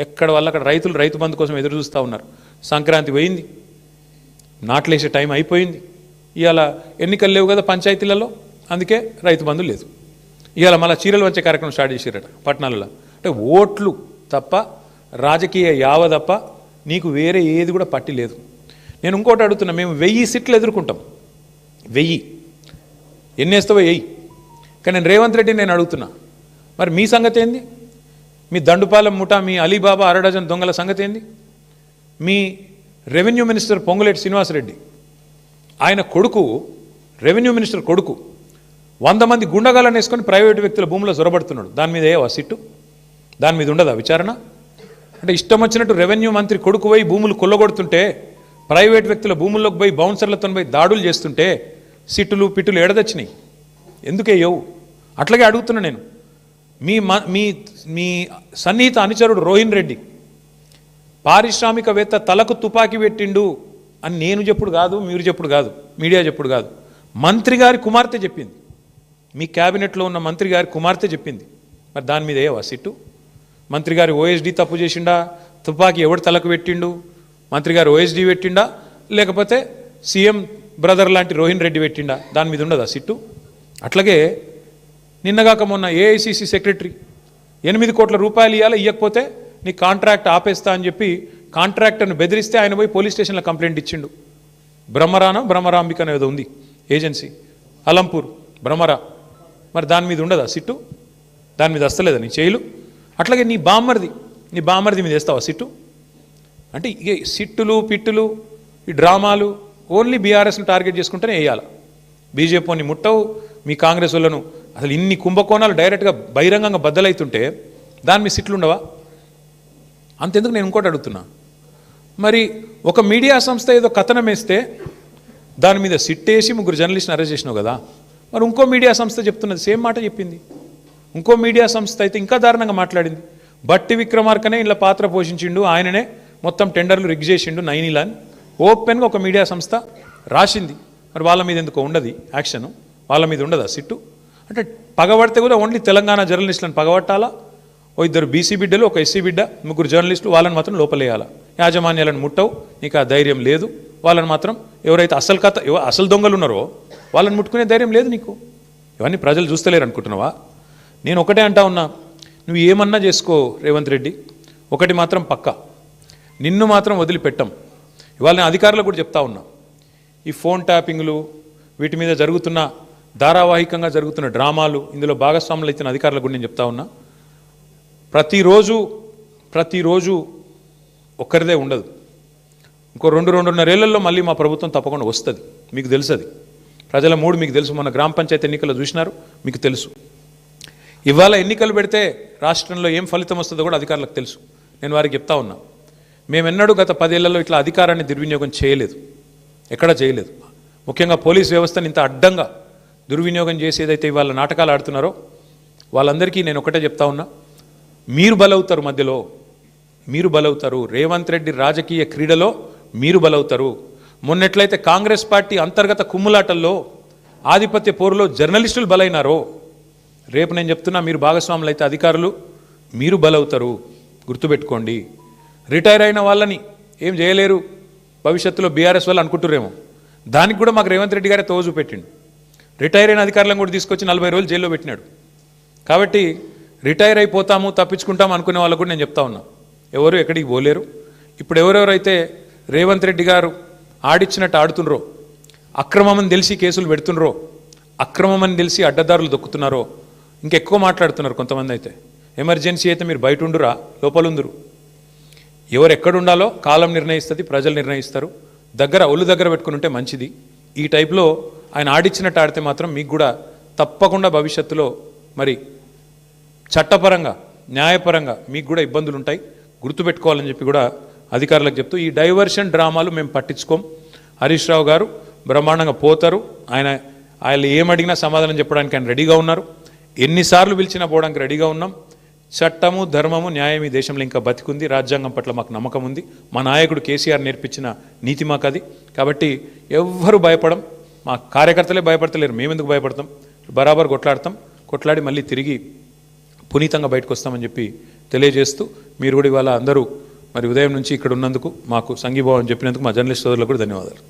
ఎక్కడ వాళ్ళు అక్కడ రైతులు రైతు బంధు కోసం ఎదురు చూస్తూ ఉన్నారు. సంక్రాంతి పోయింది, నాట్లేసే టైం అయిపోయింది. ఇవాళ ఎన్నికలు లేవు కదా పంచాయతీలలో, అందుకే రైతు బంధు లేదు. ఇవాళ మళ్ళీ చీరలు వంచే కార్యక్రమం స్టార్ట్ చేసారట పట్టణాలలో. అంటే ఓట్లు తప్ప, రాజకీయ యావ తప్ప నీకు వేరే ఏది కూడా పట్టి లేదు. నేను ఇంకోటి అడుగుతున్నా, మేము 1000 సీట్లు ఎదుర్కొంటాం, 1000 ఎన్ని వేస్తావో వెయ్యి. కానీ నేను రేవంత్ రెడ్డిని నేను అడుగుతున్నా, మరి మీ సంగతి ఏంది? మీ దండుపాలెం ముఠా, మీ అలీబాబా అరడజన్ దొంగల సంగతి ఏంది? మీ రెవెన్యూ మినిస్టర్ పొంగులేటి శ్రీనివాసరెడ్డి, ఆయన కొడుకు, రెవెన్యూ మినిస్టర్ కొడుకు 100 మంది గుండగాలను వేసుకొని ప్రైవేటు వ్యక్తుల భూముల్లో జొరబడుతున్నాడు. దాని మీద ఏవా సిట్టు? దాని మీద ఉండదా విచారణ? అంటే ఇష్టం వచ్చినట్టు రెవెన్యూ మంత్రి కొడుకు పోయి భూములు కొల్లగొడుతుంటే, ప్రైవేట్ వ్యక్తుల భూముల్లోకి పోయి బౌన్సర్లతో పోయి దాడులు చేస్తుంటే సిట్టులు పిట్టులు ఎడదచ్చినాయి. ఎందుకేయవు? అట్లాగే అడుగుతున్నా నేను. మీ మీ మీ సన్నిహిత అనుచరుడు రోహిన్ రెడ్డి పారిశ్రామికవేత్త తలకు తుపాకీ పెట్టిండు అని నేను చెప్పుడు కాదు, మీరు చెప్పుడు కాదు, మీడియా చెప్పుడు కాదు, మంత్రి గారి కుమార్తె చెప్పింది. మీ క్యాబినెట్లో ఉన్న మంత్రి గారి కుమార్తె చెప్పింది. మరి దాని మీద ఏవా సిట్టు? మంత్రి గారి ఓఎస్డీ తప్పు చేసిండా? తుపాకీ ఎవడు తలకు పెట్టిండు? మంత్రి గారు ఓఎస్డీ పెట్టిండా, లేకపోతే సీఎం బ్రదర్ లాంటి రోహిన్ రెడ్డి పెట్టిండా? దాని మీద ఉండదా సిట్టు? అట్లాగే నిన్నగాక మొన్న ఏఐసిసి సెక్రటరీ 8 కోట్ల రూపాయలు ఇవ్వాలి, ఇవ్వకపోతే నీ కాంట్రాక్ట్ ఆపేస్తా అని చెప్పి కాంట్రాక్టర్ని బెదిరిస్తే ఆయన పోయి పోలీస్ స్టేషన్లో కంప్లైంట్ ఇచ్చిండు. బ్రహ్మరాంబిక అనేది ఉంది ఏజెన్సీ, అలంపూర్ బ్రహ్మరా. మరి దాని మీద ఉండదా సిట్టు? దాని మీద వస్తలేదా నీ చేయిలు? అట్లాగే నీ బామ్మర్ది మీద వేస్తావా సిట్టు? అంటే ఇక సిట్టులు పిట్టులు ఈ డ్రామాలు ఓన్లీ బీఆర్ఎస్ను టార్గెట్ చేసుకుంటేనే వేయాలి. బీజేపీని ముట్టవు, మీ కాంగ్రెస్ వాళ్ళను అసలు ఇన్ని కుంభకోణాలు డైరెక్ట్గా బహిరంగంగా బద్దలవుతుంటే దాని మీద సిట్లు ఉండవా? అంతెందుకు నేను ఇంకోటి అడుగుతున్నా, మరి ఒక మీడియా సంస్థ ఏదో కథనం వేస్తే దాని మీద సిట్టేసి 3 జర్నలిస్ట్ని అరెస్ట్ చేసినావు కదా, మరి ఇంకో మీడియా సంస్థ చెప్తున్నది సేమ్ మాట చెప్పింది. ఇంకో మీడియా సంస్థ అయితే ఇంకా దారుణంగా మాట్లాడింది. బట్టి విక్రమార్కనే ఇలా పాత్ర పోషించిండు, ఆయననే మొత్తం టెండర్లు రిగ్ చేసిండు నైనిలా అని ఓపెన్గా ఒక మీడియా సంస్థ రాసింది. మరి వాళ్ళ మీద ఎందుకో ఉండదు యాక్షను? వాళ్ళ మీద ఉండదా సిట్టు? అంటే పగబడితే కూడా ఓన్లీ తెలంగాణ జర్నలిస్టులను పగబట్టాలా? ఓ 2 బీసీ బిడ్డలు, ఒక ఎస్సీ బిడ్డ, 3 జర్నలిస్టులు, వాళ్ళని మాత్రం లోపలేయాలా? యాజమాన్యాలను ముట్టవు, నీకు ఆ ధైర్యం లేదు. వాళ్ళని మాత్రం ఎవరైతే అసలు దొంగలు ఉన్నారో వాళ్ళని ముట్టుకునే ధైర్యం లేదు నీకు. ఇవన్నీ ప్రజలు చూస్తలేరు అనుకుంటున్నావా? నేను ఒకటే అంటా ఉన్నా, నువ్వు ఏమన్నా చేసుకో రేవంత్ రెడ్డి, ఒకటి మాత్రం పక్కా, నిన్ను మాత్రం వదిలిపెట్టం. ఇవాళ నేను అధికారులకు కూడా చెప్తా ఉన్నా, ఈ ఫోన్ ట్యాపింగ్లు వీటి మీద జరుగుతున్న ధారావాహికంగా జరుగుతున్న డ్రామాలు, ఇందులో భాగస్వాములు అయితే అధికారులకు కూడా నేను చెప్తా ఉన్నా, ప్రతిరోజు ఒక్కరిదే ఉండదు. ఇంకో 2-2.5 ఏళ్లలో మళ్ళీ మా ప్రభుత్వం తప్పకుండా వస్తుంది. మీకు తెలుసు, అది ప్రజల మూడు మీకు తెలుసు. మన గ్రామ పంచాయతీ ఎన్నికల్లో చూసినారు, మీకు తెలుసు. ఇవాళ ఎన్నికలు పెడితే రాష్ట్రంలో ఏం ఫలితం వస్తుందో కూడా అధికారులకు తెలుసు. నేను వారికి చెప్తా ఉన్నా, మేమెన్నడూ గత 10 ఏళ్లలో ఇట్లా అధికారాన్ని దుర్వినియోగం చేయలేదు, ఎక్కడా చేయలేదు. ముఖ్యంగా పోలీస్ వ్యవస్థను ఇంత అడ్డంగా దుర్వినియోగం చేసి ఏదైతే ఇవాళ నాటకాలు ఆడుతున్నారో వాళ్ళందరికీ నేను ఒకటే చెప్తా ఉన్నా, మీరు బలవుతారు, మధ్యలో మీరు బలవుతారు. రేవంత్ రెడ్డి రాజకీయ క్రీడలో మీరు బలవుతారు. మొన్నెట్లయితే కాంగ్రెస్ పార్టీ అంతర్గత కుమ్ములాటల్లో ఆధిపత్య పోరులో జర్నలిస్టులు బలైనారో, రేపు నేను చెప్తున్నా, మీరు భాగస్వాములు అయితే అధికారులు మీరు బలవుతారు. గుర్తుపెట్టుకోండి. రిటైర్ అయిన వాళ్ళని ఏం చేయలేరు భవిష్యత్తులో బీఆర్ఎస్ వాళ్ళు అనుకుంటురేమో, దానికి కూడా మాకు రేవంత్ రెడ్డి గారే తోజు పెట్టిండు. రిటైర్ అయిన అధికారులను కూడా తీసుకొచ్చి 40 రోజులు జైల్లో పెట్టినాడు. కాబట్టి రిటైర్ అయిపోతాము, తప్పించుకుంటాము అనుకునే వాళ్ళకు కూడా నేను చెప్తా ఉన్నా, ఎవరు ఎక్కడికి పోలేరు. ఇప్పుడు ఎవరెవరైతే రేవంత్ రెడ్డి గారు ఆడిచ్చినట్టు ఆడుతుండ్రో, అక్రమమని తెలిసి కేసులు పెడుతుండ్రో, అక్రమమని తెలిసి అడ్డదారులు దొక్కుతున్నారో, ఇంకెక్కువ మాట్లాడుతున్నారు కొంతమంది. అయితే ఎమర్జెన్సీ అయితే మీరు బయట ఉండురా, లోపలుందురు. ఎవరు ఎక్కడుండాలో కాలం నిర్ణయిస్తుంది, ప్రజలు నిర్ణయిస్తారు. ఒళ్ళు దగ్గర పెట్టుకుని ఉంటే మంచిది. ఈ టైప్లో ఆయన ఆడిచ్చినట్టు ఆడితే మాత్రం మీకు కూడా తప్పకుండా భవిష్యత్తులో మరి చట్టపరంగా న్యాయపరంగా మీకు కూడా ఇబ్బందులు ఉంటాయి. గుర్తుపెట్టుకోవాలని చెప్పి కూడా అధికారులకు చెప్తూ, ఈ డైవర్షన్ డ్రామాలు మేము పట్టించుకోం. హరీష్ రావు గారు బ్రహ్మాండంగా పోతారు. ఆయన ఏమడిగినా సమాధానం చెప్పడానికి ఆయన రెడీగా ఉన్నారు. ఎన్నిసార్లు పిలిచినా పోవడానికి రెడీగా ఉన్నాం. చట్టము, ధర్మము, న్యాయం ఈ దేశంలో ఇంకా బతికుంది. రాజ్యాంగం పట్ల మాకు నమ్మకం ఉంది. మా నాయకుడు కేసీఆర్ నేర్పించిన నీతి మాకు అది. కాబట్టి ఎవ్వరూ భయపడం, మా కార్యకర్తలే భయపడతలేరు, మేమెందుకు భయపడతాం? బరాబర్ కొట్లాడి మళ్ళీ తిరిగి పునీతంగా బయటకు వస్తామని చెప్పి తెలియజేస్తూ మీరు కూడా ఇవాళ అందరూ మరి ఉదయం నుంచి ఇక్కడ ఉన్నందుకు మాకు సంఘీభావం చెప్పినందుకు మా జర్నలిస్ట్ సోదరులకు కూడా ధన్యవాదాలు.